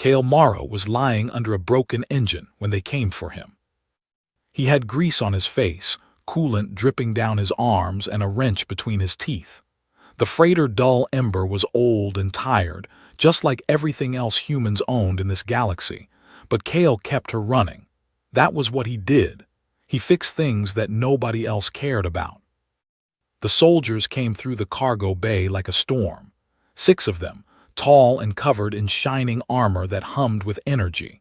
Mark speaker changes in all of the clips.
Speaker 1: Kale Morrow was lying under a broken engine when they came for him. He had grease on his face, coolant dripping down his arms, and a wrench between his teeth. The freighter Dull Ember was old and tired, just like everything else humans owned in this galaxy, but Kale kept her running. That was what he did. He fixed things that nobody else cared about. The soldiers came through the cargo bay like a storm. 6 of them, tall and covered in shining armor that hummed with energy.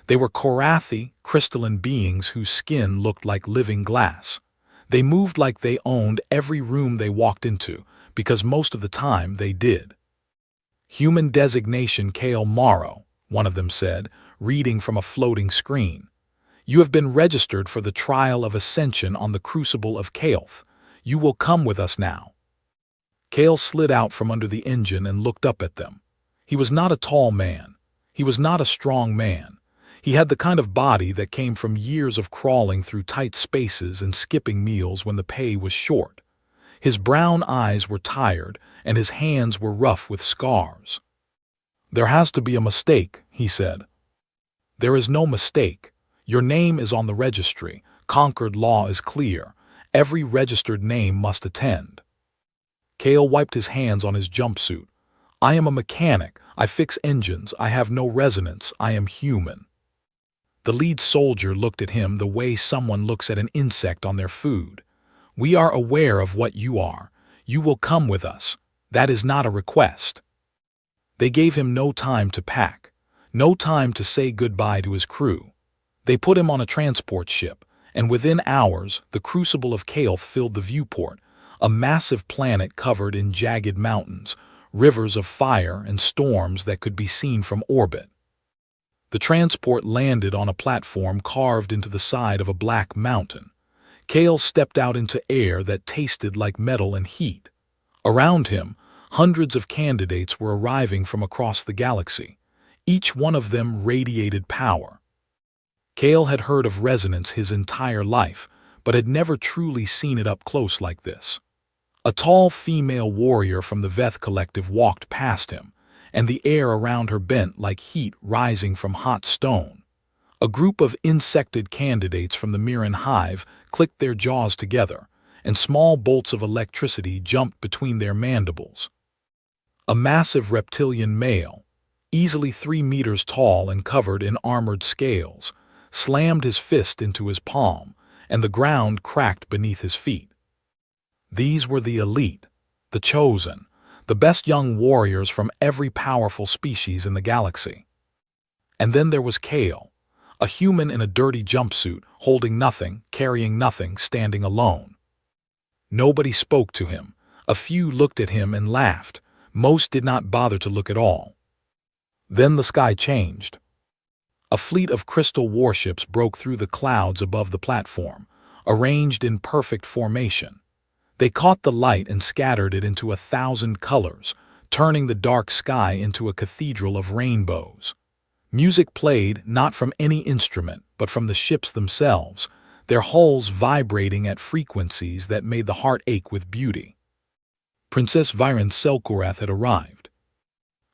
Speaker 1: They were Korathi, crystalline beings whose skin looked like living glass. They moved like they owned every room they walked into, because most of the time they did. "Human designation Kale Morrow," one of them said, reading from a floating screen. "You have been registered for the trial of ascension on the Crucible of Kael'th. You will come with us now." Kale slid out from under the engine and looked up at them. He was not a tall man. He was not a strong man. He had the kind of body that came from years of crawling through tight spaces and skipping meals when the pay was short. His brown eyes were tired, and his hands were rough with scars. "There has to be a mistake," he said. "There is no mistake. Your name is on the registry. Concord law is clear. Every registered name must attend." Kale wiped his hands on his jumpsuit. "I am a mechanic. I fix engines. I have no resonance. I am human." The lead soldier looked at him the way someone looks at an insect on their food. "We are aware of what you are. You will come with us. That is not a request." They gave him no time to pack, no time to say goodbye to his crew. They put him on a transport ship, and within hours the Crucible of Kael'th filled the viewport, a massive planet covered in jagged mountains, rivers of fire and storms that could be seen from orbit. The transport landed on a platform carved into the side of a black mountain. Kale stepped out into air that tasted like metal and heat. Around him, hundreds of candidates were arriving from across the galaxy. Each one of them radiated power. Kale had heard of resonance his entire life, but had never truly seen it up close like this. A tall female warrior from the Veth Collective walked past him, and the air around her bent like heat rising from hot stone. A group of insected candidates from the Mirren Hive clicked their jaws together, and small bolts of electricity jumped between their mandibles. A massive reptilian male, easily 3 meters tall and covered in armored scales, slammed his fist into his palm, and the ground cracked beneath his feet. These were the elite, the chosen, the best young warriors from every powerful species in the galaxy. And then there was Kale, a human in a dirty jumpsuit, holding nothing, carrying nothing, standing alone. Nobody spoke to him. A few looked at him and laughed. Most did not bother to look at all. Then the sky changed. A fleet of crystal warships broke through the clouds above the platform, arranged in perfect formation. They caught the light and scattered it into 1,000 colors, turning the dark sky into a cathedral of rainbows. Music played not from any instrument, but from the ships themselves, their hulls vibrating at frequencies that made the heart ache with beauty. Princess Viren Selkorath had arrived.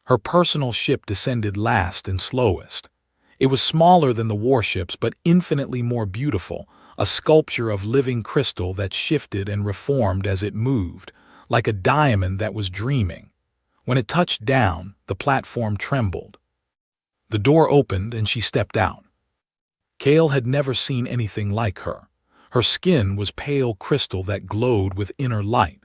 Speaker 1: Her personal ship descended last and slowest. It was smaller than the warships, but infinitely more beautiful, a sculpture of living crystal that shifted and reformed as it moved, like a diamond that was dreaming. When it touched down, the platform trembled. The door opened and she stepped out. Kale had never seen anything like her. Her skin was pale crystal that glowed with inner light.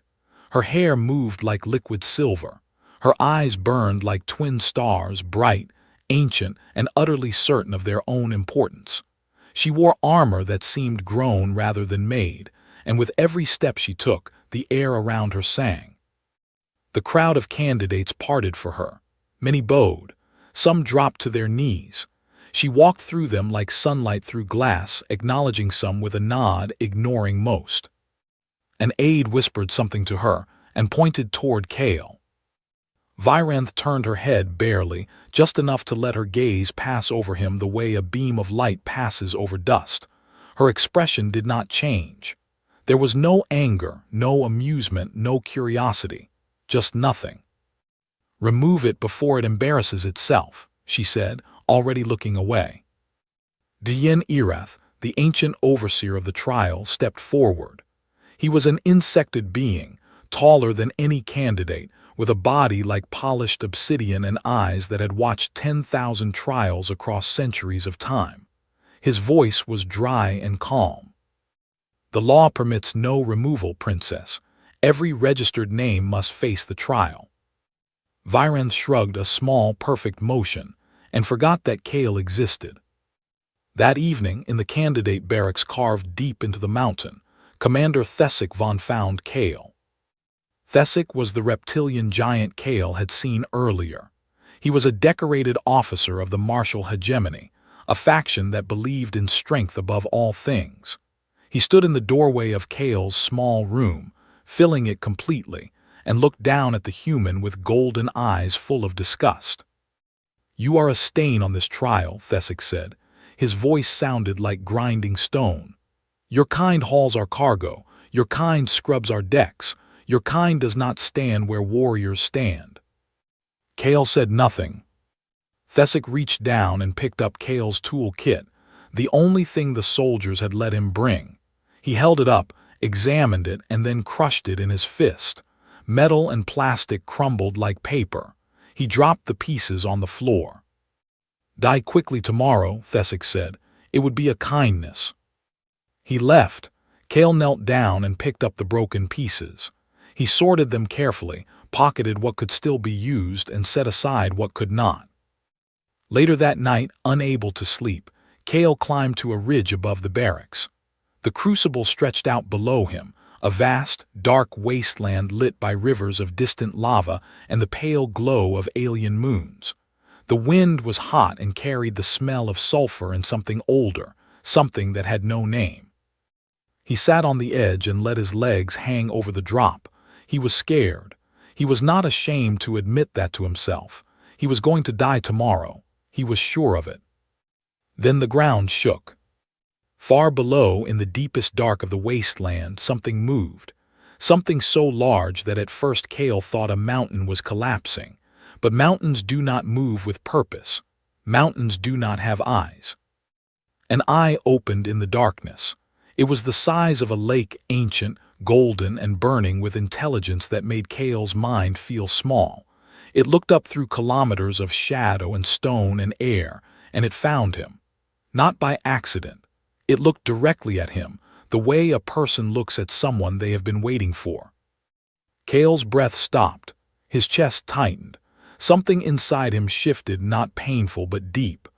Speaker 1: Her hair moved like liquid silver. Her eyes burned like twin stars, bright, ancient, and utterly certain of their own importance. She wore armor that seemed grown rather than made, and with every step she took, the air around her sang. The crowd of candidates parted for her. Many bowed. Some dropped to their knees. She walked through them like sunlight through glass, acknowledging some with a nod, ignoring most. An aide whispered something to her and pointed toward Kale. Virenth turned her head barely, just enough to let her gaze pass over him the way a beam of light passes over dust. Her expression did not change. There was no anger, no amusement, no curiosity, just nothing. "Remove it before it embarrasses itself," she said, already looking away. Dien Erath, the ancient overseer of the trial, stepped forward. He was an insected being, taller than any candidate, with a body like polished obsidian and eyes that had watched 10,000 trials across centuries of time. His voice was dry and calm. "The law permits no removal, Princess. Every registered name must face the trial." Virenth shrugged a small, perfect motion and forgot that Kale existed. That evening, in the candidate barracks carved deep into the mountain, Commander Thesic von found Kale. Thesic was the reptilian giant Kale had seen earlier. He was a decorated officer of the martial hegemony, a faction that believed in strength above all things. He stood in the doorway of Kale's small room, filling it completely, and looked down at the human with golden eyes full of disgust. "You are a stain on this trial," Thesic said. His voice sounded like grinding stone. "Your kind hauls our cargo, your kind scrubs our decks, your kind does not stand where warriors stand." Kale said nothing. Thesic reached down and picked up Kale's tool kit, the only thing the soldiers had let him bring. He held it up, examined it, and then crushed it in his fist. Metal and plastic crumbled like paper. He dropped the pieces on the floor. "Die quickly tomorrow," Thesic said. "It would be a kindness." He left. Kale knelt down and picked up the broken pieces. He sorted them carefully, pocketed what could still be used, and set aside what could not. Later that night, unable to sleep, Kale climbed to a ridge above the barracks. The crucible stretched out below him, a vast, dark wasteland lit by rivers of distant lava and the pale glow of alien moons. The wind was hot and carried the smell of sulfur and something older, something that had no name. He sat on the edge and let his legs hang over the drop. He was scared. He was not ashamed to admit that to himself. He was going to die tomorrow. He was sure of it. Then the ground shook. Far below, in the deepest dark of the wasteland, something moved. Something so large that at first Kale thought a mountain was collapsing. But mountains do not move with purpose. Mountains do not have eyes. An eye opened in the darkness. It was the size of a lake, ancient, golden, and burning with intelligence that made Kale's mind feel small. It looked up through kilometers of shadow and stone and air, and it found him. Not by accident. It looked directly at him, the way a person looks at someone they have been waiting for. Kale's breath stopped. His chest tightened. Something inside him shifted, not painful but deep.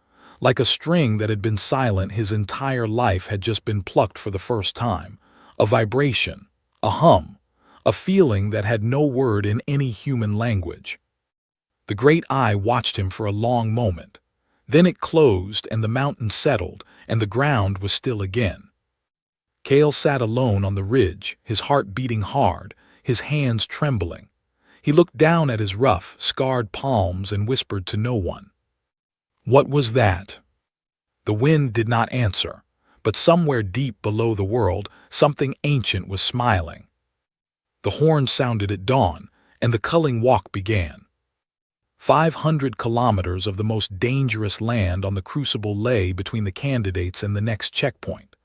Speaker 1: Like a string that had been silent his entire life had just been plucked for the first time. A vibration, a hum, a feeling that had no word in any human language. The great eye watched him for a long moment. Then it closed and the mountain settled and the ground was still again. Kale sat alone on the ridge, his heart beating hard, his hands trembling. He looked down at his rough, scarred palms and whispered to no one. "What was that?" The wind did not answer, but somewhere deep below the world, something ancient was smiling. The horn sounded at dawn, and the culling walk began. 500 kilometers of the most dangerous land on the crucible lay between the candidates and the next checkpoint.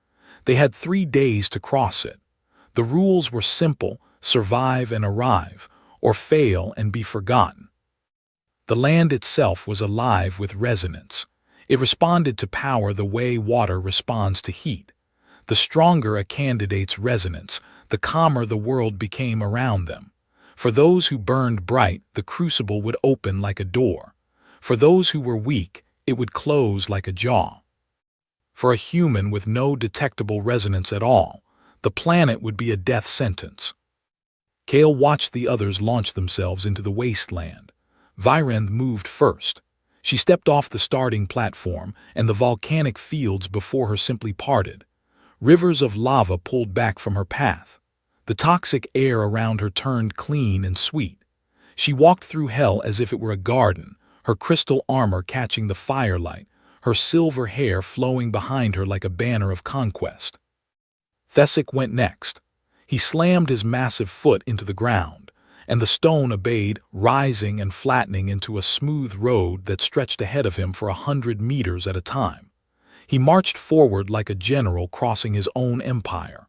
Speaker 1: They had 3 days to cross it. The rules were simple: survive and arrive, or fail and be forgotten. The land itself was alive with resonance. It responded to power the way water responds to heat. The stronger a candidate's resonance, the calmer the world became around them. For those who burned bright, the crucible would open like a door. For those who were weak, it would close like a jaw. For a human with no detectable resonance at all, the planet would be a death sentence. Kale watched the others launch themselves into the wasteland. Virenth moved first. She stepped off the starting platform, and the volcanic fields before her simply parted. Rivers of lava pulled back from her path. The toxic air around her turned clean and sweet. She walked through hell as if it were a garden, her crystal armor catching the firelight, her silver hair flowing behind her like a banner of conquest. Thesic went next. He slammed his massive foot into the ground, and the stone obeyed, rising and flattening into a smooth road that stretched ahead of him for 100 meters at a time. He marched forward like a general crossing his own empire.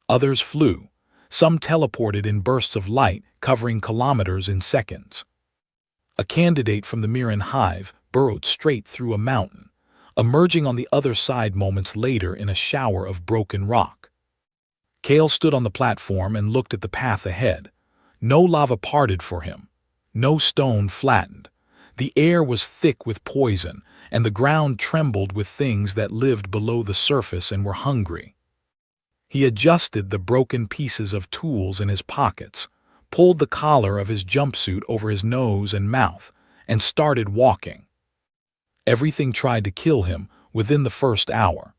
Speaker 1: Others flew. Some teleported in bursts of light, covering kilometers in seconds. A candidate from the Miran hive burrowed straight through a mountain, emerging on the other side moments later in a shower of broken rock. Kale stood on the platform and looked at the path ahead. No lava parted for him. No stone flattened. The air was thick with poison, and the ground trembled with things that lived below the surface and were hungry. He adjusted the broken pieces of tools in his pockets, pulled the collar of his jumpsuit over his nose and mouth, and started walking. Everything tried to kill him within the first hour.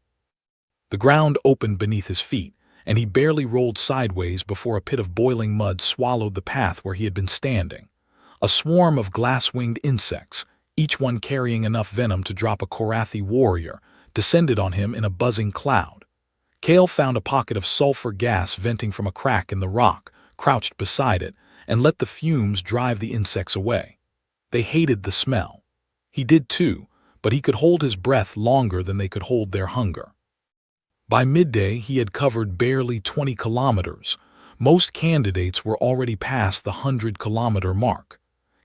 Speaker 1: The ground opened beneath his feet, and he barely rolled sideways before a pit of boiling mud swallowed the path where he had been standing. A swarm of glass-winged insects, each one carrying enough venom to drop a Korathi warrior, descended on him in a buzzing cloud. Kale found a pocket of sulfur gas venting from a crack in the rock, crouched beside it, and let the fumes drive the insects away. They hated the smell. He did too, but he could hold his breath longer than they could hold their hunger. By midday, he had covered barely 20 kilometers. Most candidates were already past the 100-kilometer mark.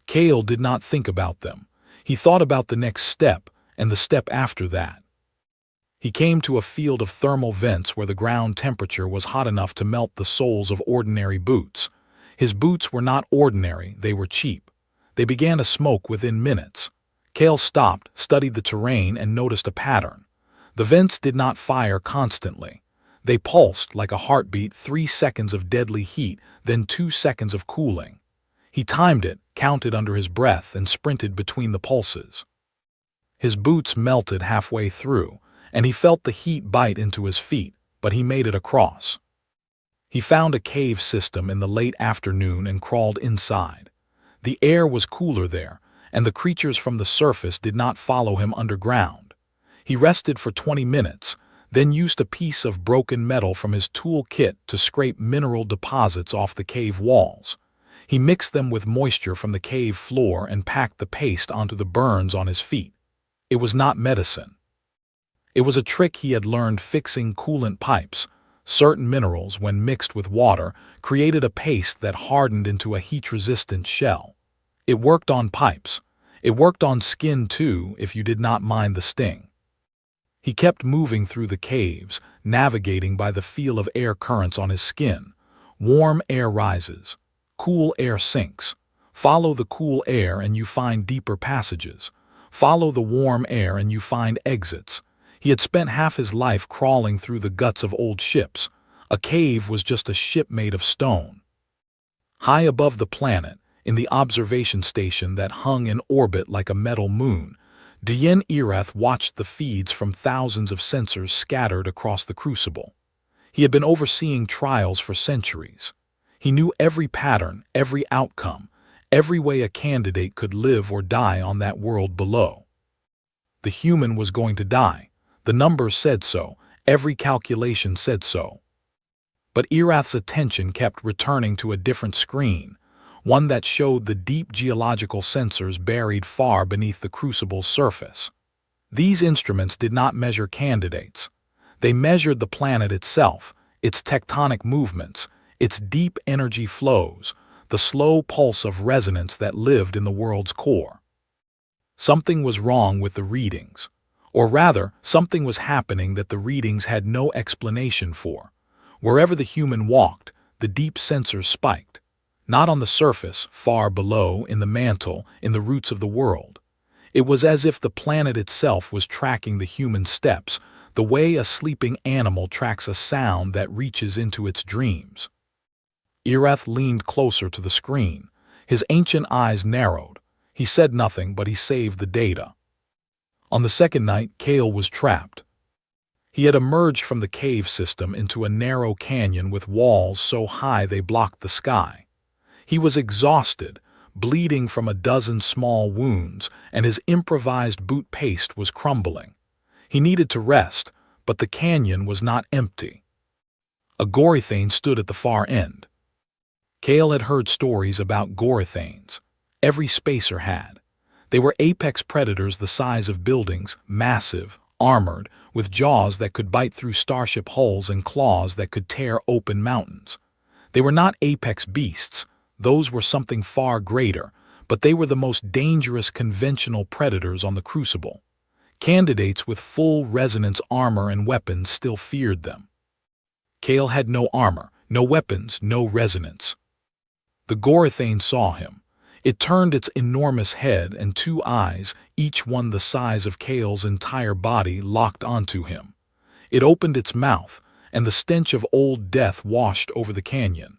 Speaker 1: Kale did not think about them. He thought about the next step and the step after that. He came to a field of thermal vents where the ground temperature was hot enough to melt the soles of ordinary boots. His boots were not ordinary, they were cheap. They began to smoke within minutes. Kale stopped, studied the terrain, and noticed a pattern. The vents did not fire constantly. They pulsed like a heartbeat, 3 seconds of deadly heat, then 2 seconds of cooling. He timed it, counted under his breath, and sprinted between the pulses. His boots melted halfway through, and he felt the heat bite into his feet, but he made it across. He found a cave system in the late afternoon and crawled inside. The air was cooler there, and the creatures from the surface did not follow him underground. He rested for 20 minutes, then used a piece of broken metal from his tool kit to scrape mineral deposits off the cave walls. He mixed them with moisture from the cave floor and packed the paste onto the burns on his feet. It was not medicine. It was a trick he had learned fixing coolant pipes. Certain minerals, when mixed with water, created a paste that hardened into a heat-resistant shell. It worked on pipes. It worked on skin too, if you did not mind the sting. He kept moving through the caves, navigating by the feel of air currents on his skin. Warm air rises. Cool air sinks. Follow the cool air and you find deeper passages. Follow the warm air and you find exits. He had spent half his life crawling through the guts of old ships. A cave was just a ship made of stone. High above the planet, in the observation station that hung in orbit like a metal moon, Dien Erath watched the feeds from thousands of sensors scattered across the crucible. He had been overseeing trials for centuries. He knew every pattern, every outcome, every way a candidate could live or die on that world below. The human was going to die. The numbers said so. Every calculation said so. But Erath's attention kept returning to a different screen, one that showed the deep geological sensors buried far beneath the crucible's surface. These instruments did not measure candidates. They measured the planet itself, its tectonic movements, its deep energy flows, the slow pulse of resonance that lived in the world's core. Something was wrong with the readings. Or rather, something was happening that the readings had no explanation for. Wherever the human walked, the deep sensors spiked. Not on the surface, far below, in the mantle, in the roots of the world. It was as if the planet itself was tracking the human steps, the way a sleeping animal tracks a sound that reaches into its dreams. Erath leaned closer to the screen. His ancient eyes narrowed. He said nothing, but he saved the data. On the second night, Kale was trapped. He had emerged from the cave system into a narrow canyon with walls so high they blocked the sky. He was exhausted, bleeding from a dozen small wounds, and his improvised boot paste was crumbling. He needed to rest, but the canyon was not empty. A Gorithane stood at the far end. Kale had heard stories about gorethanes. Every spacer had. They were apex predators the size of buildings, massive, armored, with jaws that could bite through starship hulls and claws that could tear open mountains. They were not apex beasts, those were something far greater, but they were the most dangerous conventional predators on the Crucible. Candidates with full resonance armor and weapons still feared them. Kale had no armor, no weapons, no resonance. The gorethane saw him. It turned its enormous head and two eyes, each one the size of Kale's entire body, locked onto him. It opened its mouth, and the stench of old death washed over the canyon.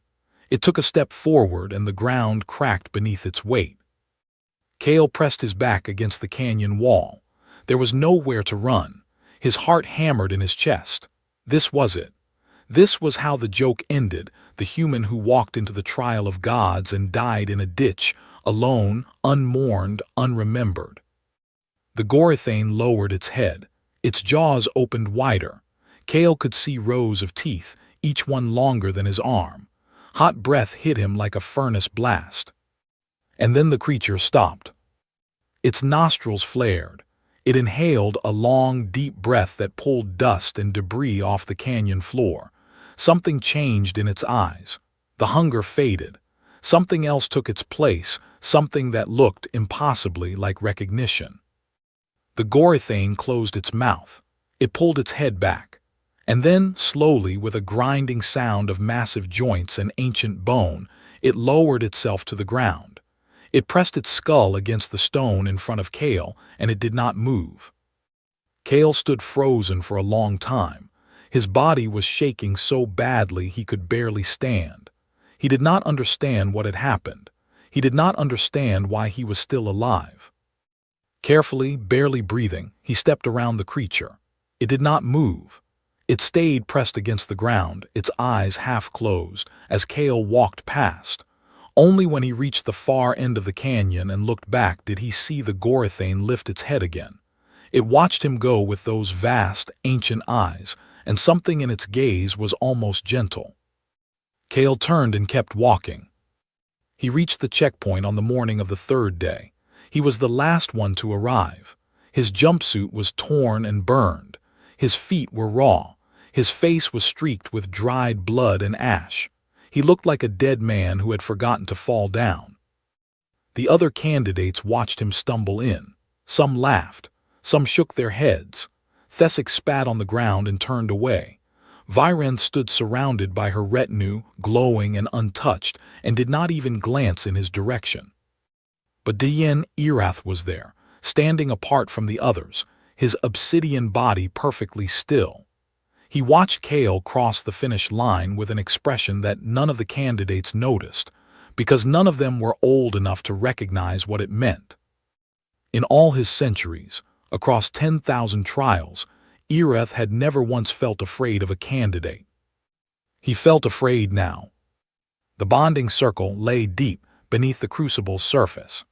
Speaker 1: It took a step forward, and the ground cracked beneath its weight. Kale pressed his back against the canyon wall. There was nowhere to run. His heart hammered in his chest. This was it. This was how the joke ended, the human who walked into the trial of gods and died in a ditch, alone, unmourned, unremembered. The gorethane lowered its head. Its jaws opened wider. Kale could see rows of teeth, each one longer than his arm. Hot breath hit him like a furnace blast. And then the creature stopped. Its nostrils flared. It inhaled a long, deep breath that pulled dust and debris off the canyon floor. Something changed in its eyes. The hunger faded. Something else took its place, something that looked impossibly like recognition. The gorethane closed its mouth. It pulled its head back. And then, slowly, with a grinding sound of massive joints and ancient bone, it lowered itself to the ground. It pressed its skull against the stone in front of Kale, and it did not move. Kale stood frozen for a long time. His body was shaking so badly he could barely stand. He did not understand what had happened. He did not understand why he was still alive. Carefully, barely breathing, he stepped around the creature. It did not move. It stayed pressed against the ground, its eyes half closed, as Kale walked past. Only when he reached the far end of the canyon and looked back did he see the gorethane lift its head again. It watched him go with those vast, ancient eyes, and something in its gaze was almost gentle. Kale turned and kept walking. He reached the checkpoint on the morning of the third day. He was the last one to arrive. His jumpsuit was torn and burned. His feet were raw. His face was streaked with dried blood and ash. He looked like a dead man who had forgotten to fall down. The other candidates watched him stumble in. Some laughed. Some shook their heads. Thesic spat on the ground and turned away. Virenth stood surrounded by her retinue, glowing and untouched, and did not even glance in his direction. But Dien Erath was there, standing apart from the others, his obsidian body perfectly still. He watched Kale cross the finish line with an expression that none of the candidates noticed, because none of them were old enough to recognize what it meant. In all his centuries, across 10,000 trials, Erath had never once felt afraid of a candidate. He felt afraid now. The bonding circle lay deep beneath the crucible's surface.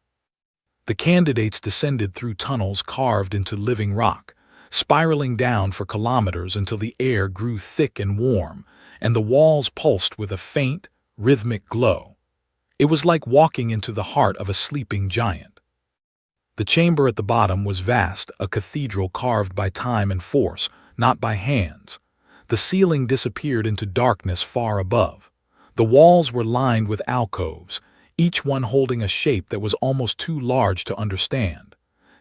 Speaker 1: The candidates descended through tunnels carved into living rock, spiraling down for kilometers until the air grew thick and warm, and the walls pulsed with a faint, rhythmic glow. It was like walking into the heart of a sleeping giant. The chamber at the bottom was vast, a cathedral carved by time and force, not by hands. The ceiling disappeared into darkness far above. The walls were lined with alcoves, each one holding a shape that was almost too large to understand.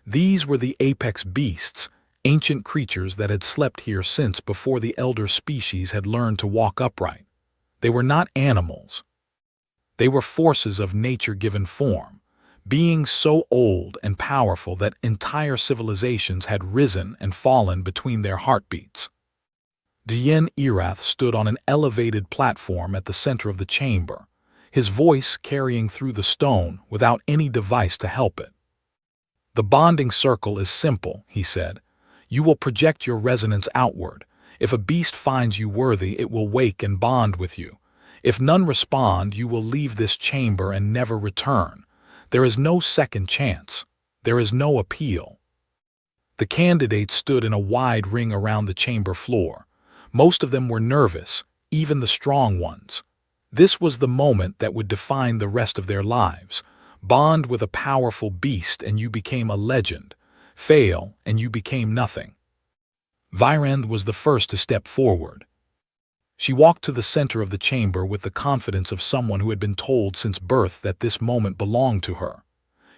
Speaker 1: These were the apex beasts, ancient creatures that had slept here since before the elder species had learned to walk upright. They were not animals. They were forces of nature-given form, beings so old and powerful that entire civilizations had risen and fallen between their heartbeats. Dien Erath stood on an elevated platform at the center of the chamber, his voice carrying through the stone without any device to help it. "The bonding circle is simple," he said. "You will project your resonance outward. If a beast finds you worthy, it will wake and bond with you. If none respond, you will leave this chamber and never return. There is no second chance. There is no appeal." The candidates stood in a wide ring around the chamber floor. Most of them were nervous, even the strong ones. This was the moment that would define the rest of their lives. Bond with a powerful beast and you became a legend. Fail and you became nothing. Virend was the first to step forward. She walked to the center of the chamber with the confidence of someone who had been told since birth that this moment belonged to her.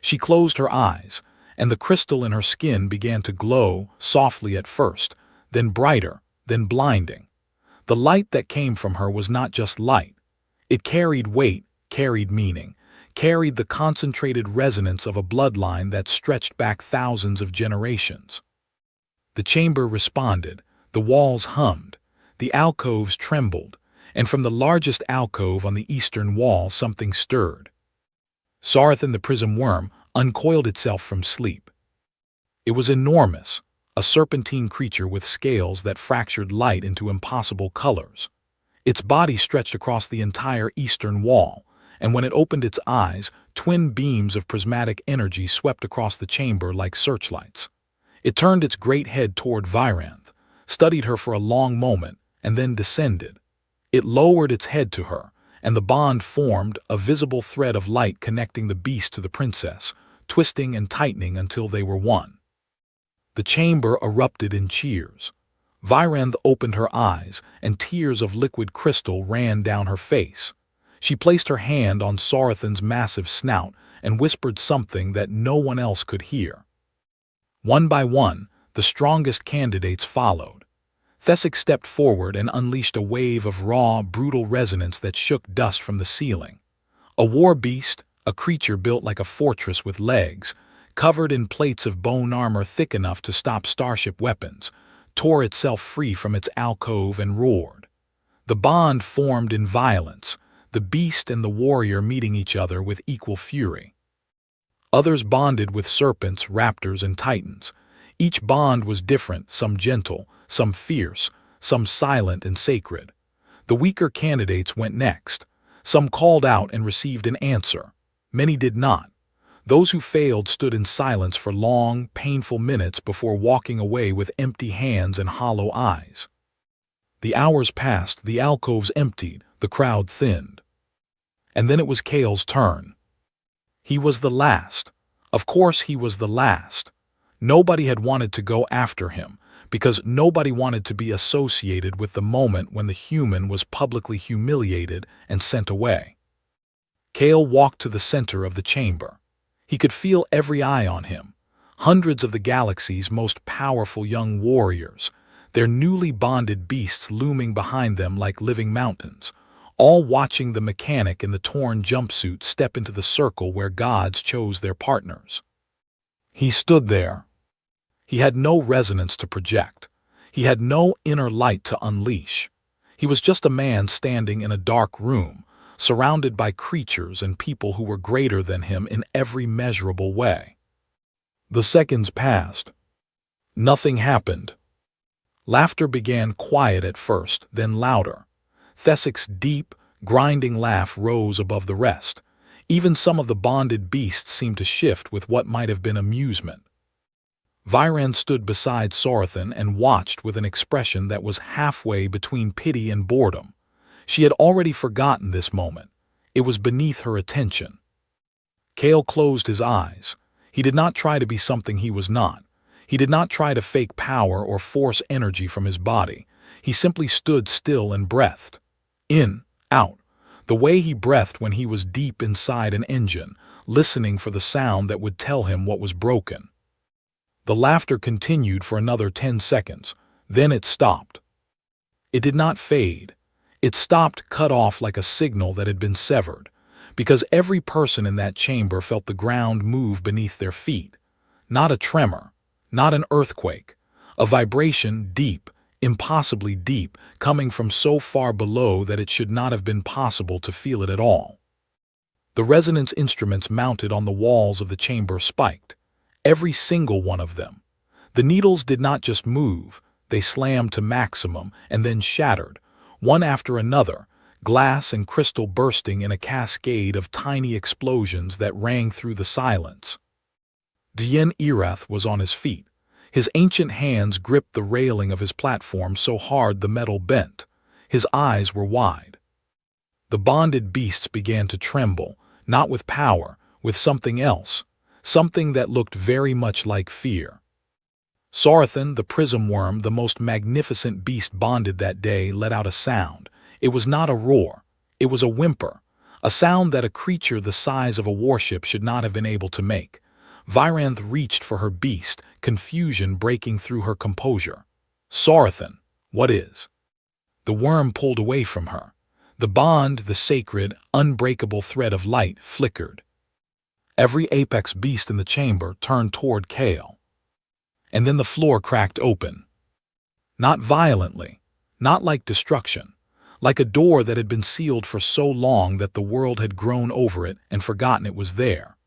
Speaker 1: She closed her eyes, and the crystal in her skin began to glow, softly at first, then brighter, then blinding. The light that came from her was not just light. It carried weight, carried meaning, carried the concentrated resonance of a bloodline that stretched back thousands of generations. The chamber responded, the walls hummed, the alcoves trembled, and from the largest alcove on the eastern wall something stirred. Sarathan the prism worm uncoiled itself from sleep. It was enormous, a serpentine creature with scales that fractured light into impossible colors. Its body stretched across the entire eastern wall, and when it opened its eyes, twin beams of prismatic energy swept across the chamber like searchlights. It turned its great head toward Virend, studied her for a long moment, and then descended. It lowered its head to her, and the bond formed, a visible thread of light connecting the beast to the princess, twisting and tightening until they were one. The chamber erupted in cheers. Virend opened her eyes, and tears of liquid crystal ran down her face. She placed her hand on Sarathan's massive snout and whispered something that no one else could hear. One by one, the strongest candidates followed. Thessic stepped forward and unleashed a wave of raw, brutal resonance that shook dust from the ceiling. A war beast, a creature built like a fortress with legs, covered in plates of bone armor thick enough to stop starship weapons, tore itself free from its alcove and roared. The bond formed in violence, the beast and the warrior meeting each other with equal fury. Others bonded with serpents, raptors, and titans. Each bond was different, some gentle, some fierce, some silent and sacred. The weaker candidates went next. Some called out and received an answer. Many did not. Those who failed stood in silence for long, painful minutes before walking away with empty hands and hollow eyes. The hours passed, the alcoves emptied, the crowd thinned. And then it was Kale's turn. He was the last. Of course he was the last. Nobody had wanted to go after him, because nobody wanted to be associated with the moment when the human was publicly humiliated and sent away. Kale walked to the center of the chamber. He could feel every eye on him. Hundreds of the galaxy's most powerful young warriors, their newly bonded beasts looming behind them like living mountains, all watching the mechanic in the torn jumpsuit step into the circle where gods chose their partners. He stood there. He had no resonance to project. He had no inner light to unleash. He was just a man standing in a dark room, surrounded by creatures and people who were greater than him in every measurable way. The seconds passed. Nothing happened. Laughter began quiet at first, then louder. Thessic's deep, grinding laugh rose above the rest. Even some of the bonded beasts seemed to shift with what might have been amusement. Virend stood beside Sarathan and watched with an expression that was halfway between pity and boredom. She had already forgotten this moment. It was beneath her attention. Kale closed his eyes. He did not try to be something he was not. He did not try to fake power or force energy from his body. He simply stood still and breathed. In, out, the way he breathed when he was deep inside an engine, listening for the sound that would tell him what was broken. The laughter continued for another 10 seconds. Then it stopped. It did not fade. It stopped, cut off like a signal that had been severed, because every person in that chamber felt the ground move beneath their feet. Not a tremor, not an earthquake, a vibration deep, impossibly deep, coming from so far below that it should not have been possible to feel it at all. The resonance instruments mounted on the walls of the chamber spiked, every single one of them. The needles did not just move, they slammed to maximum and then shattered, one after another, glass and crystal bursting in a cascade of tiny explosions that rang through the silence. Dien Erath was on his feet. His ancient hands gripped the railing of his platform so hard the metal bent. His eyes were wide. The bonded beasts began to tremble, not with power, with something else, something that looked very much like fear. Saurathan, the prism worm, the most magnificent beast bonded that day, let out a sound. It was not a roar. It was a whimper, a sound that a creature the size of a warship should not have been able to make. Viranth reached for her beast, confusion breaking through her composure. Saurathan, what is? The worm pulled away from her. The bond, the sacred, unbreakable thread of light, flickered. Every apex beast in the chamber turned toward Kale. And then the floor cracked open. Not violently, not like destruction, like a door that had been sealed for so long that the world had grown over it and forgotten it was there.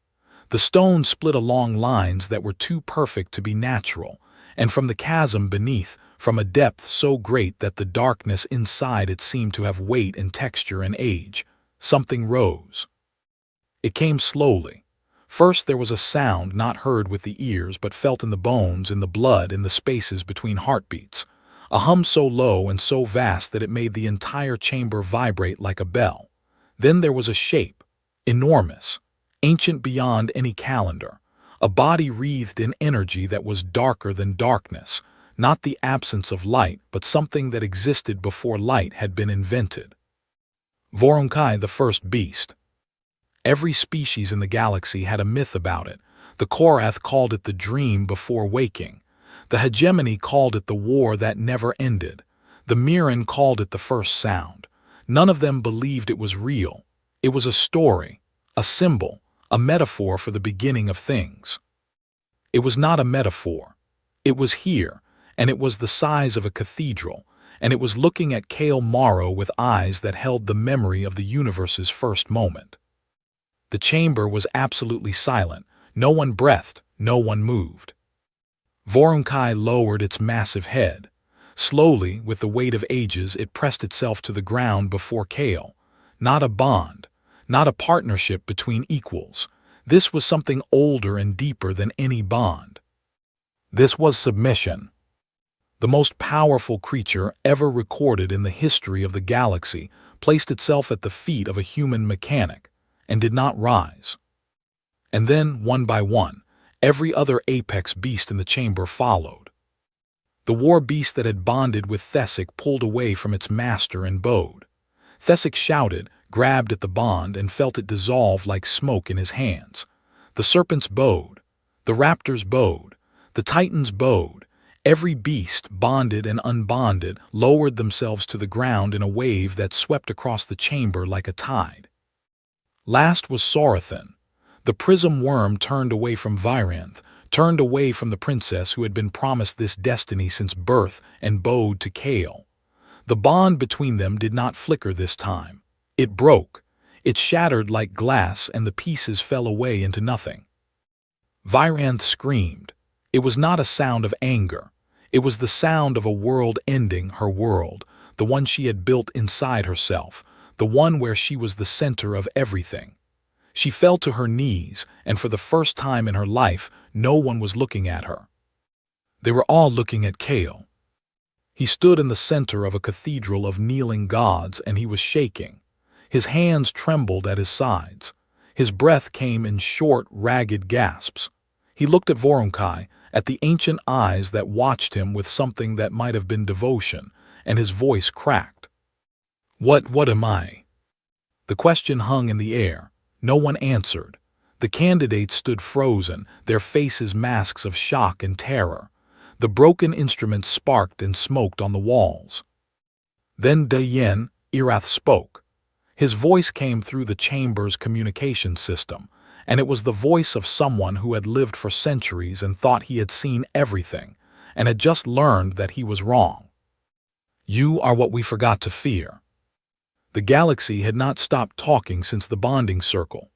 Speaker 1: The stone split along lines that were too perfect to be natural, and from the chasm beneath, from a depth so great that the darkness inside it seemed to have weight and texture and age, something rose. It came slowly. First there was a sound not heard with the ears but felt in the bones, in the blood, in the spaces between heartbeats. A hum so low and so vast that it made the entire chamber vibrate like a bell. Then there was a shape, enormous, ancient beyond any calendar, a body wreathed in energy that was darker than darkness, not the absence of light, but something that existed before light had been invented. Vorunkai, the first beast. Every species in the galaxy had a myth about it. The Korath called it the dream before waking. The hegemony called it the war that never ended. The Mirren called it the first sound. None of them believed it was real. It was a story, a symbol, a metaphor for the beginning of things. It was not a metaphor. It was here, and it was the size of a cathedral, and it was looking at Kale Morrow with eyes that held the memory of the universe's first moment. The chamber was absolutely silent. No one breathed, no one moved. Vorunkai lowered its massive head. Slowly, with the weight of ages, it pressed itself to the ground before Kale. Not a bond, not a partnership between equals. This was something older and deeper than any bond. This was submission. The most powerful creature ever recorded in the history of the galaxy placed itself at the feet of a human mechanic and did not rise. And then, one by one, every other apex beast in the chamber followed. The war beast that had bonded with Thessic pulled away from its master and bowed. Thessic shouted, grabbed at the bond, and felt it dissolve like smoke in his hands. The serpents bowed. The raptors bowed. The titans bowed. Every beast, bonded and unbonded, lowered themselves to the ground in a wave that swept across the chamber like a tide. Last was Saurathan. The prism worm turned away from Viranth, turned away from the princess who had been promised this destiny since birth, and bowed to Kale. The bond between them did not flicker this time. It broke. It shattered like glass, and the pieces fell away into nothing. Viranth screamed. It was not a sound of anger. It was the sound of a world ending, her world, the one she had built inside herself, the one where she was the center of everything. She fell to her knees, and for the first time in her life, no one was looking at her. They were all looking at Kale. He stood in the center of a cathedral of kneeling gods, and he was shaking. His hands trembled at his sides. His breath came in short, ragged gasps. He looked at Vorunkai, at the ancient eyes that watched him with something that might have been devotion, and his voice cracked. What am I? The question hung in the air. No one answered. The candidates stood frozen, their faces masks of shock and terror. The broken instruments sparked and smoked on the walls. Then Dayen, Irath, spoke. His voice came through the chamber's communication system, and it was the voice of someone who had lived for centuries and thought he had seen everything, and had just learned that he was wrong. You are what we forgot to fear. The galaxy had not stopped talking since the bonding circle.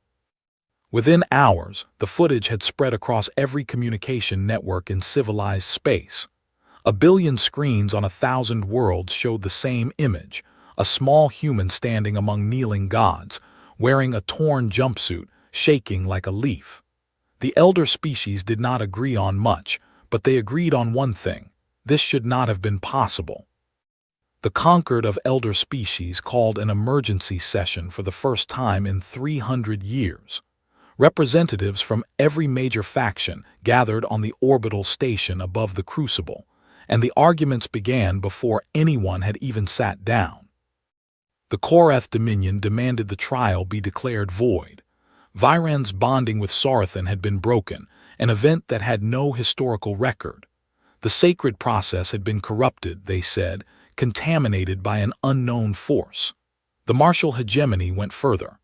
Speaker 1: Within hours, the footage had spread across every communication network in civilized space. 1 billion screens on 1,000 worlds showed the same image, a small human standing among kneeling gods, wearing a torn jumpsuit, shaking like a leaf. The elder species did not agree on much, but they agreed on one thing: this should not have been possible. The conquered of elder species called an emergency session for the first time in 300 years. Representatives from every major faction gathered on the orbital station above the crucible, and the arguments began before anyone had even sat down. The Korath Dominion demanded the trial be declared void. Viran's bonding with Sarathan had been broken, an event that had no historical record. The sacred process had been corrupted, they said, contaminated by an unknown force. The martial hegemony went further.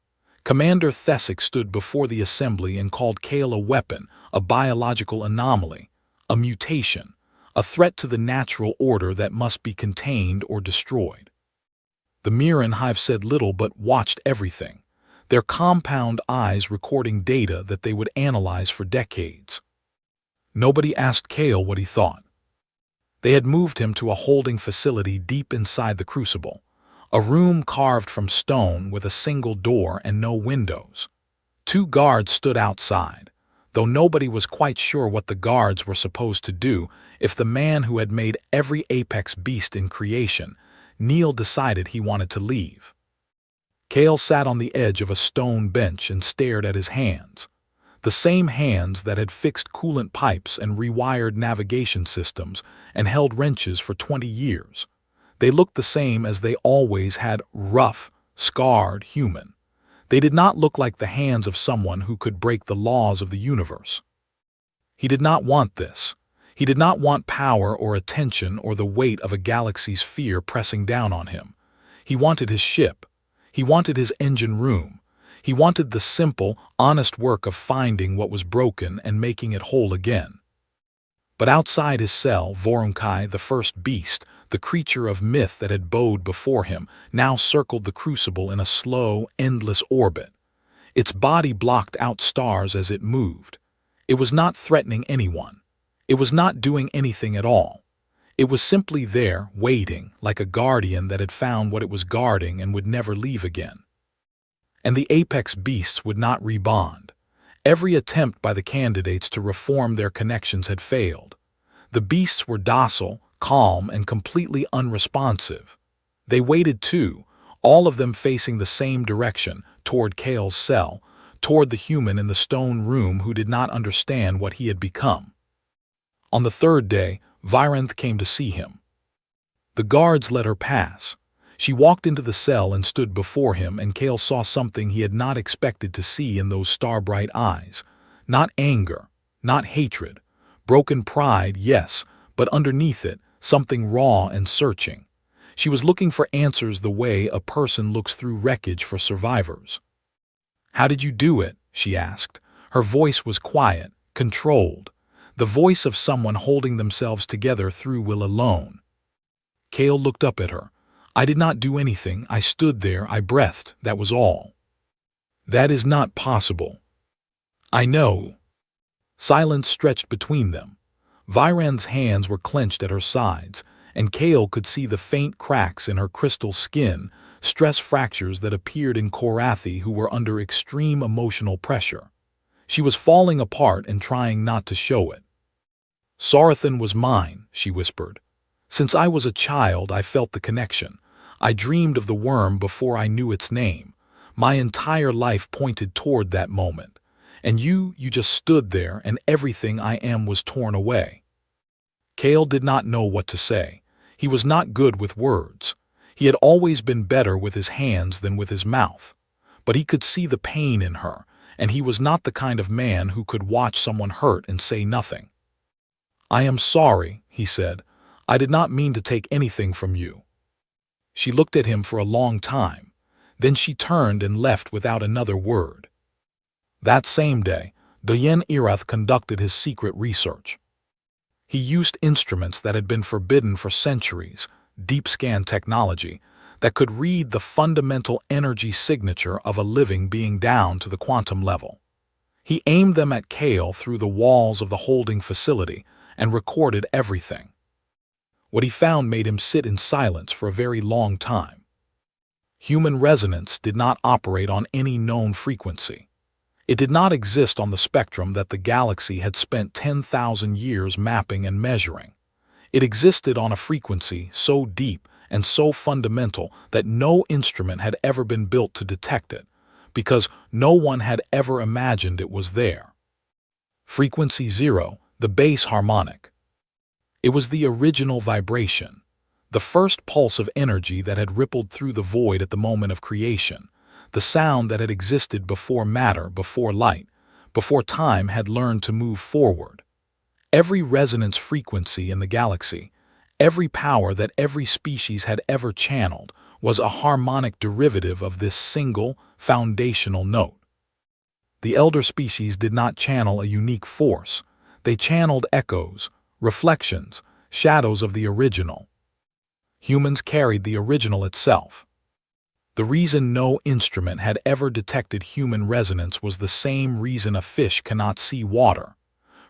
Speaker 1: Commander Thesic stood before the assembly and called Kale a weapon, a biological anomaly, a mutation, a threat to the natural order that must be contained or destroyed. The Miran Hive said little but watched everything, their compound eyes recording data that they would analyze for decades. Nobody asked Kale what he thought. They had moved him to a holding facility deep inside the crucible, a room carved from stone with a single door and no windows. 2 guards stood outside, though nobody was quite sure what the guards were supposed to do if the man who had made every apex beast in creation, Neil, decided he wanted to leave. Kale sat on the edge of a stone bench and stared at his hands, the same hands that had fixed coolant pipes and rewired navigation systems and held wrenches for 20 years. They looked the same as they always had: rough, scarred, human. They did not look like the hands of someone who could break the laws of the universe. He did not want this. He did not want power or attention or the weight of a galaxy's fear pressing down on him. He wanted his ship. He wanted his engine room. He wanted the simple, honest work of finding what was broken and making it whole again. But outside his cell, Vorunkai, the first beast, the creature of myth that had bowed before him, now circled the crucible in a slow, endless orbit. Its body blocked out stars as it moved. It was not threatening anyone. It was not doing anything at all. It was simply there, waiting, like a guardian that had found what it was guarding and would never leave again. And the apex beasts would not rebond. Every attempt by the candidates to reform their connections had failed. The beasts were docile, calm, and completely unresponsive. They waited too, all of them facing the same direction, toward Kale's cell, toward the human in the stone room who did not understand what he had become. On the 3rd day, Viranth came to see him. The guards let her pass. She walked into the cell and stood before him, and Kale saw something he had not expected to see in those star-bright eyes. Not anger, not hatred. Broken pride, yes, but underneath it, something raw and searching. She was looking for answers the way a person looks through wreckage for survivors. "How did you do it?" she asked. Her voice was quiet, controlled, the voice of someone holding themselves together through will alone. Kale looked up at her. "I did not do anything. I stood there, I breathed, that was all." "That is not possible." "I know." Silence stretched between them. Viran's hands were clenched at her sides, and Kale could see the faint cracks in her crystal skin, stress fractures that appeared in Korathi who were under extreme emotional pressure. She was falling apart and trying not to show it. "Sarathan was mine," she whispered. "Since I was a child, I felt the connection. I dreamed of the worm before I knew its name. My entire life pointed toward that moment. And you just stood there, and everything I am was torn away." Kale did not know what to say. He was not good with words. He had always been better with his hands than with his mouth. But he could see the pain in her, and he was not the kind of man who could watch someone hurt and say nothing. "I am sorry," he said. "I did not mean to take anything from you." She looked at him for a long time. Then she turned and left without another word. That same day, Doyen Irath conducted his secret research. He used instruments that had been forbidden for centuries, deep scan technology, that could read the fundamental energy signature of a living being down to the quantum level. He aimed them at Kale through the walls of the holding facility and recorded everything. What he found made him sit in silence for a very long time. Human resonance did not operate on any known frequency. It did not exist on the spectrum that the galaxy had spent 10,000 years mapping and measuring. It existed on a frequency so deep and so fundamental that no instrument had ever been built to detect it, because no one had ever imagined it was there. Frequency 0, the bass harmonic. It was the original vibration, the first pulse of energy that had rippled through the void at the moment of creation, the sound that had existed before matter, before light, before time had learned to move forward. Every resonance frequency in the galaxy, every power that every species had ever channeled, was a harmonic derivative of this single, foundational note. The elder species did not channel a unique force. They channeled echoes, reflections, shadows of the original. Humans carried the original itself. The reason no instrument had ever detected human resonance was the same reason a fish cannot see water.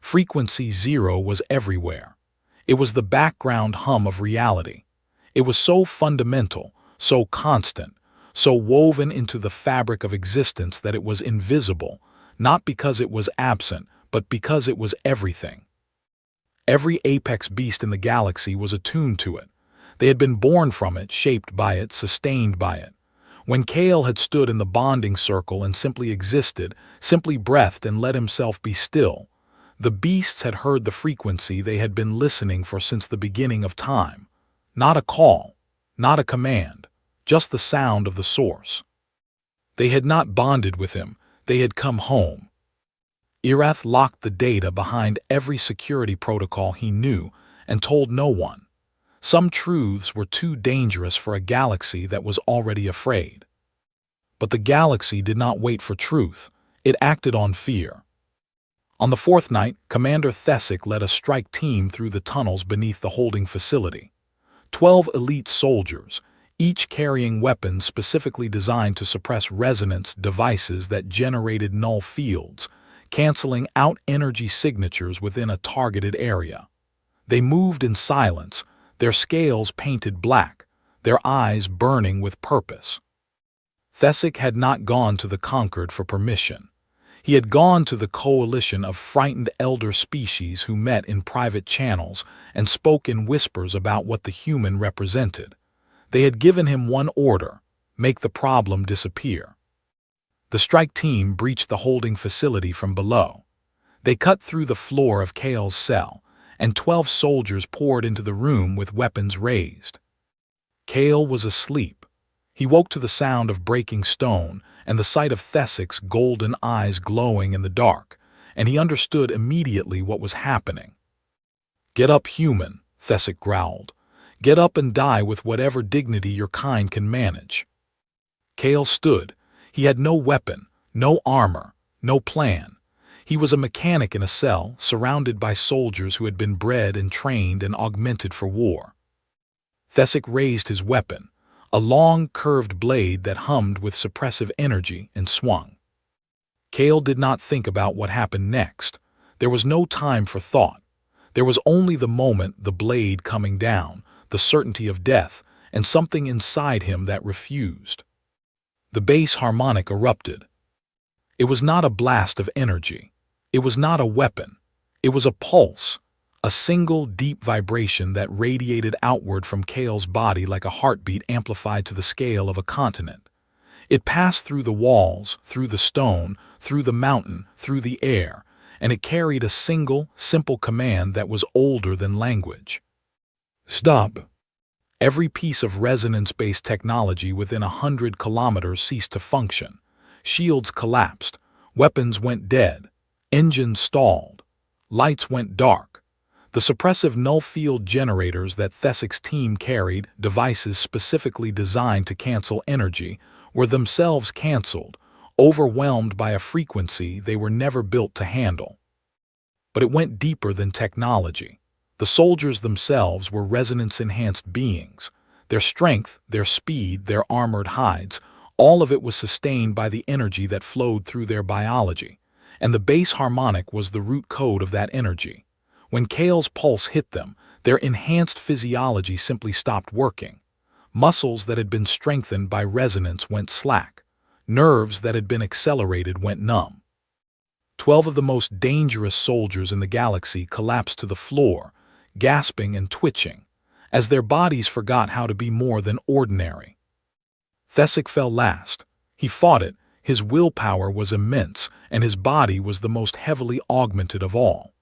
Speaker 1: Frequency 0 was everywhere. It was the background hum of reality. It was so fundamental, so constant, so woven into the fabric of existence that it was invisible, not because it was absent, but because it was everything. Every apex beast in the galaxy was attuned to it. They had been born from it, shaped by it, sustained by it. When Kale had stood in the bonding circle and simply existed, simply breathed and let himself be still, the beasts had heard the frequency they had been listening for since the beginning of time. Not a call, not a command, just the sound of the source. They had not bonded with him, they had come home. Irath locked the data behind every security protocol he knew and told no one. Some truths were too dangerous for a galaxy that was already afraid. But the galaxy did not wait for truth, it acted on fear. On the fourth night, Commander Thesic led a strike team through the tunnels beneath the holding facility. 12 elite soldiers, each carrying weapons specifically designed to suppress resonance devices that generated null fields, canceling out energy signatures within a targeted area. They moved in silence, their scales painted black, their eyes burning with purpose. Thesic had not gone to the conquered for permission. He had gone to the coalition of frightened elder species who met in private channels and spoke in whispers about what the human represented. They had given him one order: make the problem disappear. The strike team breached the holding facility from below. They cut through the floor of Kale's cell, and 12 soldiers poured into the room with weapons raised. Kale was asleep. He woke to the sound of breaking stone and the sight of Thesic's golden eyes glowing in the dark, and he understood immediately what was happening. "Get up, human," Thesic growled. "Get up and die with whatever dignity your kind can manage." Kale stood. He had no weapon, no armor, no plan. He was a mechanic in a cell, surrounded by soldiers who had been bred and trained and augmented for war. Thesic raised his weapon, a long, curved blade that hummed with suppressive energy, and swung. Kale did not think about what happened next. There was no time for thought. There was only the moment, the blade coming down, the certainty of death, and something inside him that refused. The bass harmonic erupted. It was not a blast of energy. It was not a weapon. It was a pulse, a single deep vibration that radiated outward from Kale's body like a heartbeat amplified to the scale of a continent. It passed through the walls, through the stone, through the mountain, through the air, and it carried a single, simple command that was older than language. Stop. Every piece of resonance-based technology within 100 kilometers ceased to function. Shields collapsed, weapons went dead, engines stalled, lights went dark. The suppressive null field generators that Thesic's team carried, devices specifically designed to cancel energy, were themselves canceled, overwhelmed by a frequency they were never built to handle. But it went deeper than technology. The soldiers themselves were resonance-enhanced beings. Their strength, their speed, their armored hides, all of it was sustained by the energy that flowed through their biology, and the bass harmonic was the root code of that energy. When Kale's pulse hit them, their enhanced physiology simply stopped working. Muscles that had been strengthened by resonance went slack. Nerves that had been accelerated went numb. 12 of the most dangerous soldiers in the galaxy collapsed to the floor, gasping and twitching. as their bodies forgot how to be more than ordinary. Thesic fell last. He fought it, his willpower was immense, and his body was the most heavily augmented of all.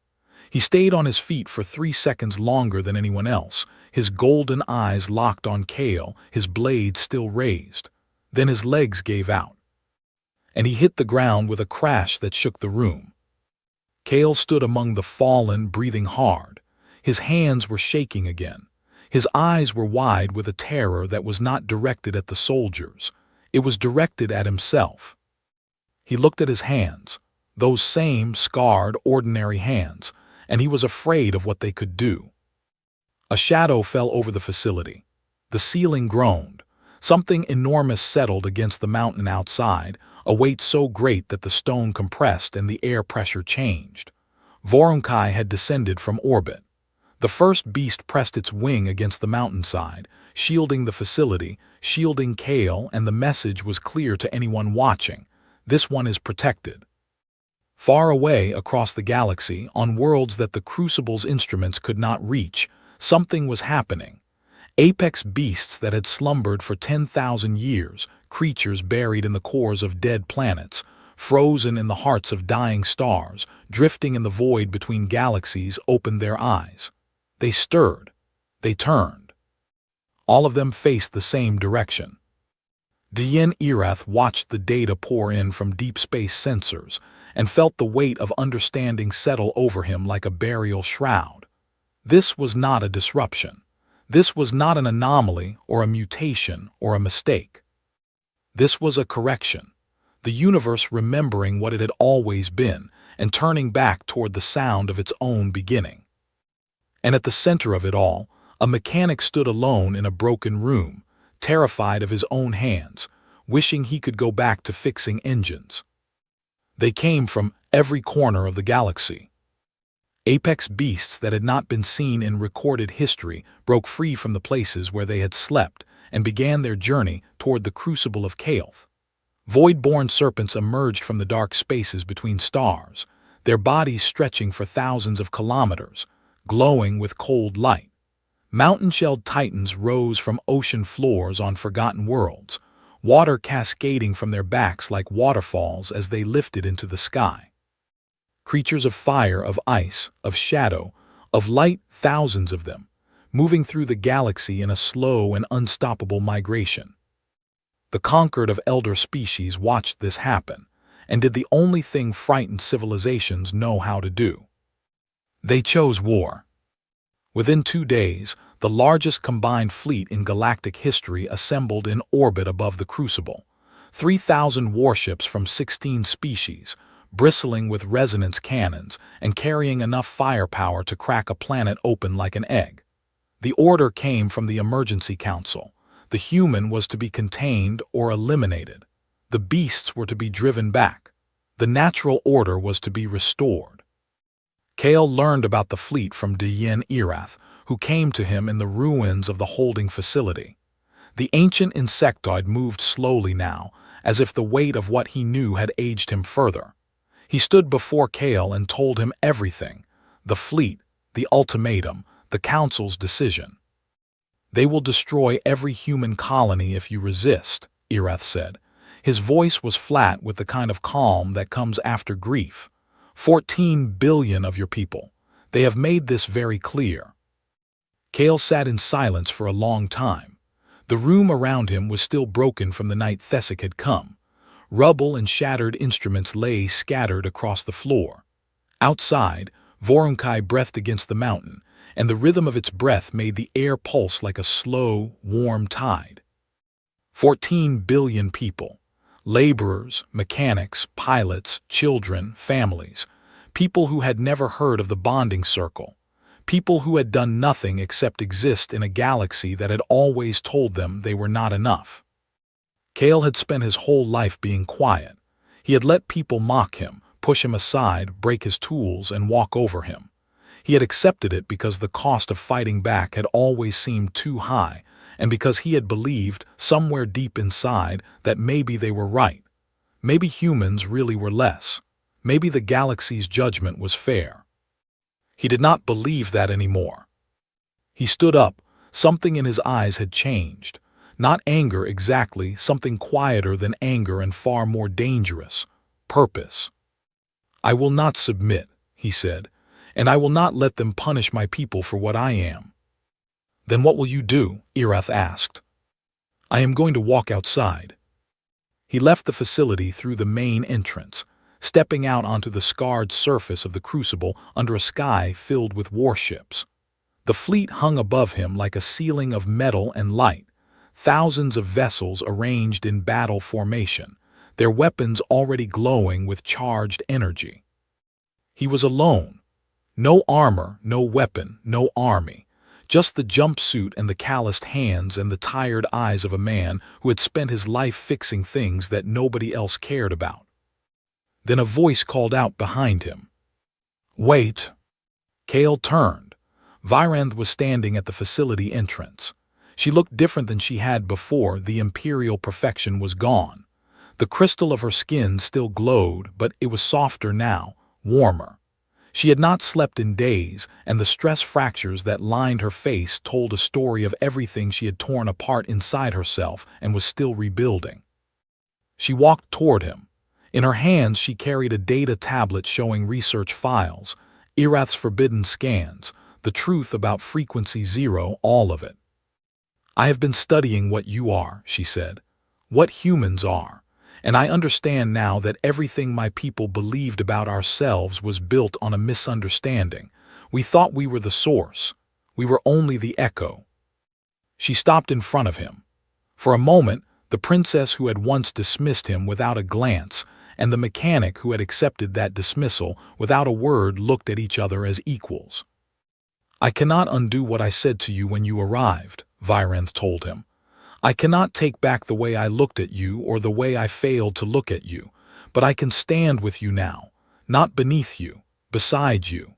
Speaker 1: He stayed on his feet for 3 seconds longer than anyone else, his golden eyes locked on Kale, his blade still raised. Then his legs gave out, and he hit the ground with a crash that shook the room. Kale stood among the fallen, breathing hard. His hands were shaking again. His eyes were wide with a terror that was not directed at the soldiers. It was directed at himself. He looked at his hands, those same scarred, ordinary hands, and he was afraid of what they could do. A shadow fell over the facility. The ceiling groaned. Something enormous settled against the mountain outside, a weight so great that the stone compressed and the air pressure changed. Vorunkai had descended from orbit. The first beast pressed its wing against the mountainside, shielding the facility, shielding Kale, and the message was clear to anyone watching. This one is protected. Far away across the galaxy, on worlds that the Crucible's instruments could not reach, something was happening. Apex beasts that had slumbered for 10,000 years, creatures buried in the cores of dead planets, frozen in the hearts of dying stars, drifting in the void between galaxies, opened their eyes. They stirred. They turned. All of them faced the same direction. Dien Erath watched the data pour in from deep space sensors and felt the weight of understanding settle over him like a burial shroud. This was not a disruption. This was not an anomaly or a mutation or a mistake. This was a correction. The universe remembering what it had always been and turning back toward the sound of its own beginning. And at the center of it all, a mechanic stood alone in a broken room, terrified of his own hands, wishing he could go back to fixing engines. They came from every corner of the galaxy. Apex beasts that had not been seen in recorded history broke free from the places where they had slept and began their journey toward the Crucible of Kael'th. Void-born serpents emerged from the dark spaces between stars, their bodies stretching for thousands of kilometers, glowing with cold light. Mountain-shelled titans rose from ocean floors on forgotten worlds, water cascading from their backs like waterfalls as they lifted into the sky. Creatures of fire, of ice, of shadow, of light, thousands of them, moving through the galaxy in a slow and unstoppable migration. The conquered of elder species watched this happen, and did the only thing frightened civilizations know how to do. They chose war. Within 2 days, the largest combined fleet in galactic history assembled in orbit above the Crucible. 3,000 warships from 16 species, bristling with resonance cannons and carrying enough firepower to crack a planet open like an egg. The order came from the Emergency Council. The human was to be contained or eliminated. The beasts were to be driven back. The natural order was to be restored. Kale learned about the fleet from Dien Erath, who came to him in the ruins of the holding facility. The ancient insectoid moved slowly now, as if the weight of what he knew had aged him further. He stood before Kale and told him everything: the fleet, the ultimatum, the council's decision. "They will destroy every human colony if you resist," Erath said. His voice was flat with the kind of calm that comes after grief. 14 billion of your people. They have made this very clear. Kale sat in silence for a long time. The room around him was still broken from the night Thesic had come. Rubble and shattered instruments lay scattered across the floor. Outside, Vorunkai breathed against the mountain, and the rhythm of its breath made the air pulse like a slow, warm tide. 14 billion people. Laborers, mechanics, pilots, children, families. People who had never heard of the bonding circle. People who had done nothing except exist in a galaxy that had always told them they were not enough. Kale had spent his whole life being quiet. He had let people mock him, push him aside, break his tools, and walk over him. He had accepted it because the cost of fighting back had always seemed too high, and because he had believed, somewhere deep inside, that maybe they were right. Maybe humans really were less. Maybe the galaxy's judgment was fair. He did not believe that anymore. He stood up, Something in his eyes had changed. Not anger exactly, something quieter than anger and far more dangerous. Purpose. "I will not submit," he said, "and I will not let them punish my people for what I am." "Then what will you do?" Erath asked. "I am going to walk outside." He left the facility through the main entrance, stepping out onto the scarred surface of the crucible under a sky filled with warships. The fleet hung above him like a ceiling of metal and light, thousands of vessels arranged in battle formation, their weapons already glowing with charged energy. He was alone. No armor, no weapon, no army. Just the jumpsuit and the calloused hands and the tired eyes of a man who had spent his life fixing things that nobody else cared about. Then a voice called out behind him. "Wait!" Kale turned. Viranth was standing at the facility entrance. She looked different than she had before. The imperial perfection was gone. The crystal of her skin still glowed, but it was softer now, warmer. She had not slept in days, and the stress fractures that lined her face told a story of everything she had torn apart inside herself and was still rebuilding. She walked toward him. In her hands she carried a data tablet showing research files, Erath's forbidden scans, the truth about Frequency Zero, all of it. "I have been studying what you are," she said, "what humans are. And I understand now that everything my people believed about ourselves was built on a misunderstanding. We thought we were the source. We were only the echo." She stopped in front of him. For a moment, the princess who had once dismissed him without a glance and the mechanic who had accepted that dismissal without a word looked at each other as equals. "I cannot undo what I said to you when you arrived," Viranth told him. "I cannot take back the way I looked at you or the way I failed to look at you, but I can stand with you now, not beneath you, beside you."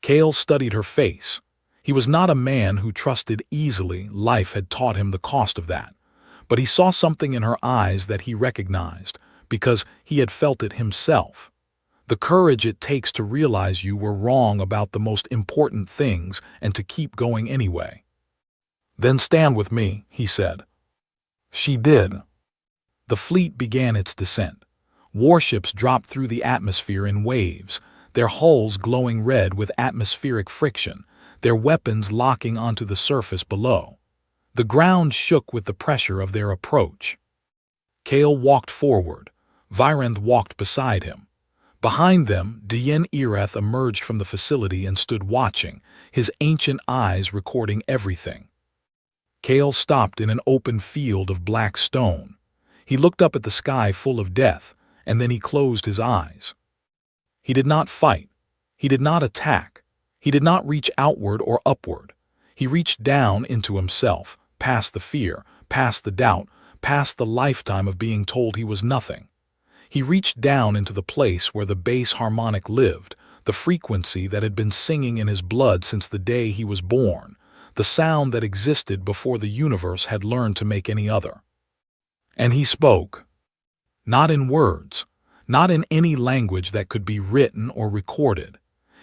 Speaker 1: Kale studied her face. He was not a man who trusted easily. Life had taught him the cost of that. But he saw something in her eyes that he recognized, because he had felt it himself. The courage it takes to realize you were wrong about the most important things and to keep going anyway. "Then stand with me," he said. She did. The fleet began its descent. Warships dropped through the atmosphere in waves, their hulls glowing red with atmospheric friction, their weapons locking onto the surface below. The ground shook with the pressure of their approach. Kale walked forward. Viranth walked beside him. Behind them, Dien Erath emerged from the facility and stood watching, his ancient eyes recording everything. Kale stopped in an open field of black stone. He looked up at the sky full of death, and then he closed his eyes. He did not fight. He did not attack. He did not reach outward or upward. He reached down into himself, past the fear, past the doubt, past the lifetime of being told he was nothing. He reached down into the place where the bass harmonic lived, the frequency that had been singing in his blood since the day he was born, the sound that existed before the universe had learned to make any other. And he spoke. Not in words, not in any language that could be written or recorded.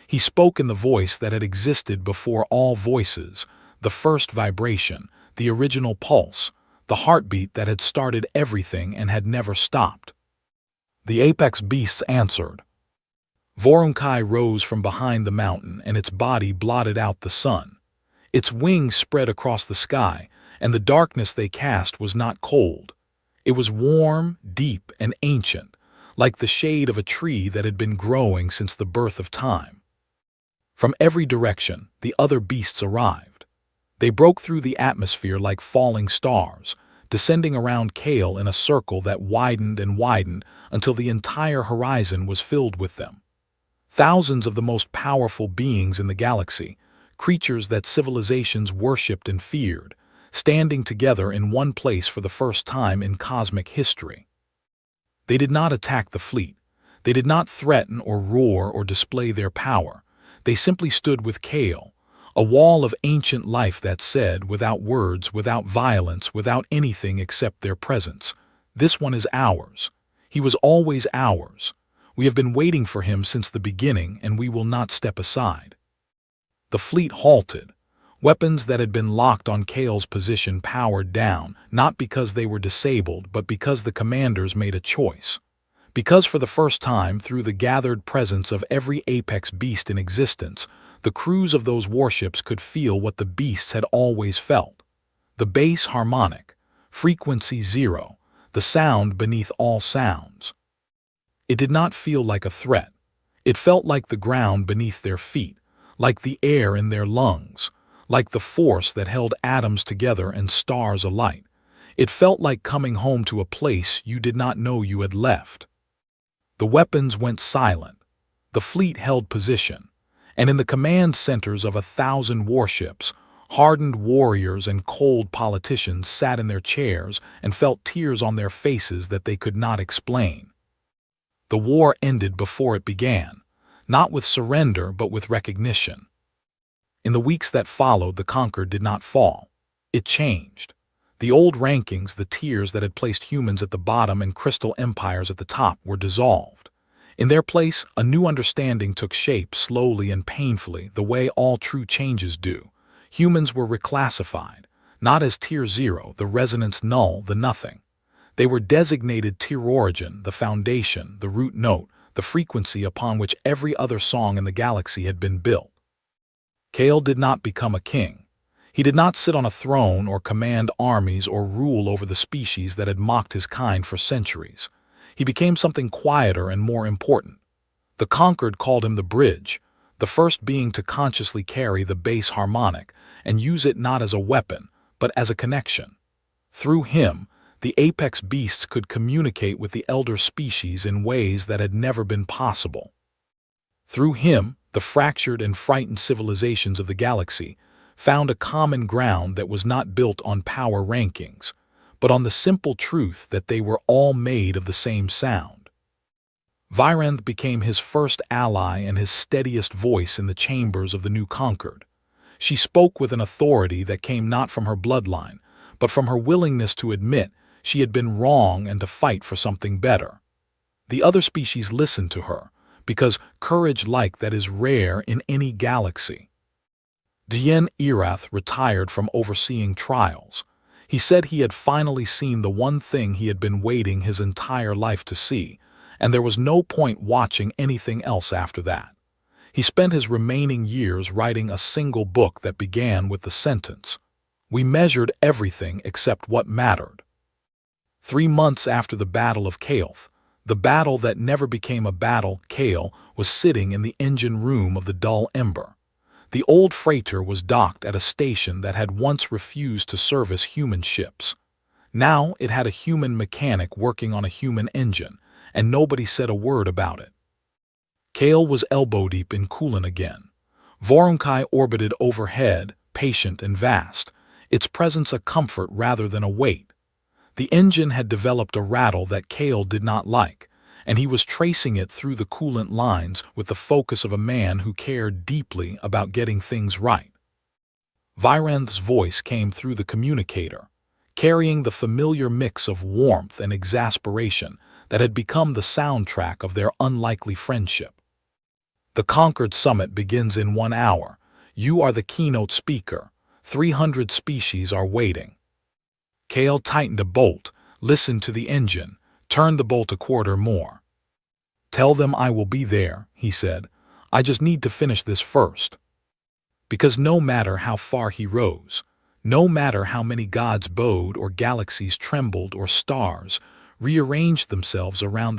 Speaker 1: He spoke in the voice that had existed before all voices, the first vibration, the original pulse, the heartbeat that had started everything and had never stopped. The apex beasts answered. Vorunkai rose from behind the mountain and its body blotted out the sun. Its wings spread across the sky, and the darkness they cast was not cold. It was warm, deep, and ancient, like the shade of a tree that had been growing since the birth of time. From every direction, the other beasts arrived. They broke through the atmosphere like falling stars, descending around Kale in a circle that widened and widened until the entire horizon was filled with them. Thousands of the most powerful beings in the galaxy, creatures that civilizations worshipped and feared, standing together in one place for the first time in cosmic history. They did not attack the fleet. They did not threaten or roar or display their power. They simply stood with Kale, a wall of ancient life that said, without words, without violence, without anything except their presence, "This one is ours. He was always ours. We have been waiting for him since the beginning, and we will not step aside." The fleet halted. Weapons that had been locked on Kale's position powered down, not because they were disabled, but because the commanders made a choice. Because for the first time, through the gathered presence of every apex beast in existence, the crews of those warships could feel what the beasts had always felt. The bass harmonic, frequency zero, the sound beneath all sounds. It did not feel like a threat. It felt like the ground beneath their feet, like the air in their lungs, like the force that held atoms together and stars alight. It felt like coming home to a place you did not know you had left. The weapons went silent. The fleet held position. And in the command centers of 1,000 warships, hardened warriors and cold politicians sat in their chairs and felt tears on their faces that they could not explain. The war ended before it began, not with surrender but with recognition. In the weeks that followed, the conquered did not fall. It changed. The old rankings, the tiers that had placed humans at the bottom and crystal empires at the top, were dissolved. In their place, a new understanding took shape slowly and painfully, the way all true changes do. Humans were reclassified, not as Tier 0, the resonance null, the nothing. They were designated Tier Origin, the foundation, the root note, the frequency upon which every other song in the galaxy had been built. Kale did not become a king. He did not sit on a throne or command armies or rule over the species that had mocked his kind for centuries. He became something quieter and more important. The conquered called him the bridge, the first being to consciously carry the bass harmonic and use it not as a weapon, but as a connection. Through him, the apex beasts could communicate with the elder species in ways that had never been possible. Through him, the fractured and frightened civilizations of the galaxy found a common ground that was not built on power rankings, but on the simple truth that they were all made of the same sound. Virenth became his first ally and his steadiest voice in the chambers of the new conquered. She spoke with an authority that came not from her bloodline, but from her willingness to admit she had been wrong and to fight for something better. The other species listened to her, because courage like that is rare in any galaxy. Dien Erath retired from overseeing trials. He said he had finally seen the one thing he had been waiting his entire life to see, and there was no point watching anything else after that. He spent his remaining years writing a single book that began with the sentence, "We measured everything except what mattered." 3 months after the Battle of Kael'th, the battle that never became a battle, Kale was sitting in the engine room of the Dull Ember. The old freighter was docked at a station that had once refused to service human ships. Now it had a human mechanic working on a human engine, and nobody said a word about it. Kale was elbow-deep in Kulan again. Vorunkai orbited overhead, patient and vast, its presence a comfort rather than a weight. The engine had developed a rattle that Kale did not like, and he was tracing it through the coolant lines with the focus of a man who cared deeply about getting things right. Virenth's voice came through the communicator, carrying the familiar mix of warmth and exasperation that had become the soundtrack of their unlikely friendship. "The Conquered Summit begins in 1 hour. You are the keynote speaker. 300 species are waiting." Kale tightened a bolt, listened to the engine, turned the bolt a quarter more. "Tell them I will be there," he said. "I just need to finish this first." Because no matter how far he rose, no matter how many gods bowed or galaxies trembled or stars rearranged themselves around